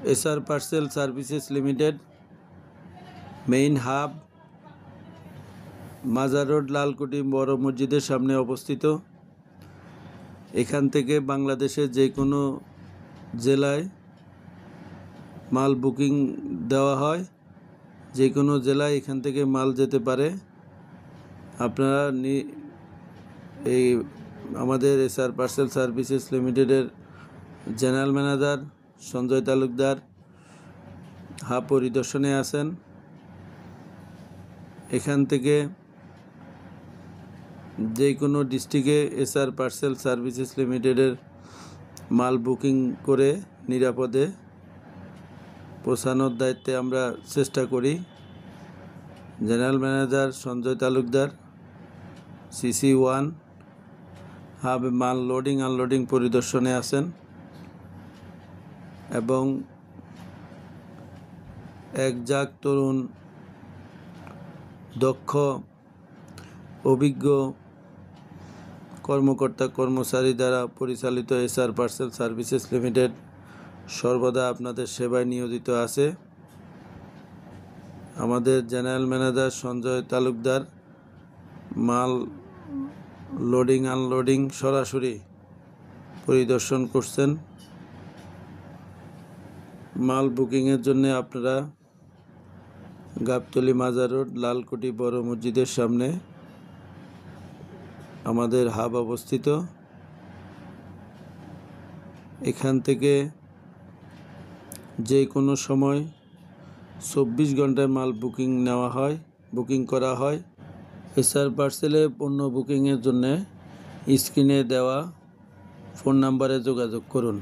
SR parcel services limited, main hub, মাজার road, Lalkuti বড় মসজিদের সামনে অবস্থিত। এখান থেকে বাংলাদেশের যে কোনো জেলায় মাল বুকিং দেওয়া হয়, যে কোনো জেলায় এখান থেকে মাল যেতে পারে। আপনারা এই আমাদের এসআর পার্সেল সার্ভিসেস লিমিটেডের general manager Sanjay Talukdar hub পরিদর্শনে আছেন। এখান থেকে যে কোনো ডিস্ট্রিক্টে এসআর পার্সেল সার্ভিসেস লিমিটেডের মাল বুকিং করে নিরাপদে পৌঁছানোর দায়িত্বে আমরা চেষ্টা করি। General manager Sanjay Talukdar CC1 hub মাল লোডিং আনলোডিং পরিদর্শনে আছেন এবং একজাক তরুণ দক্ষ অভিজ্ঞ কর্মকর্তা কর্মচারী দ্বারা পরিচালিত এসআর পার্সেল সার্ভিসেস লিমিটেড সর্বদা আপনাদের সেবায় নিয়োজিত আছে। আমাদের জেনারেল ম্যানেজার সঞ্জয় তালুকদার মাল লোডিং আনলোডিং সরাসরি পরিদর্শন করছেন। মাল বুকিংয়ের জন্য আপনারা গাবতলী মাজার রোড, লালকুটি বড় মসজিদের সামনে আমাদের হাব অবস্থিত। এখান থেকে যে কোনো সময় 24 ঘন্টায় মাল বুকিং করা হয়। এসআর পার্সেলে পণ্য বুকিংয়ের জন্য স্ক্রিনে দেওয়া ফোন নাম্বারে যোগাযোগ করুন।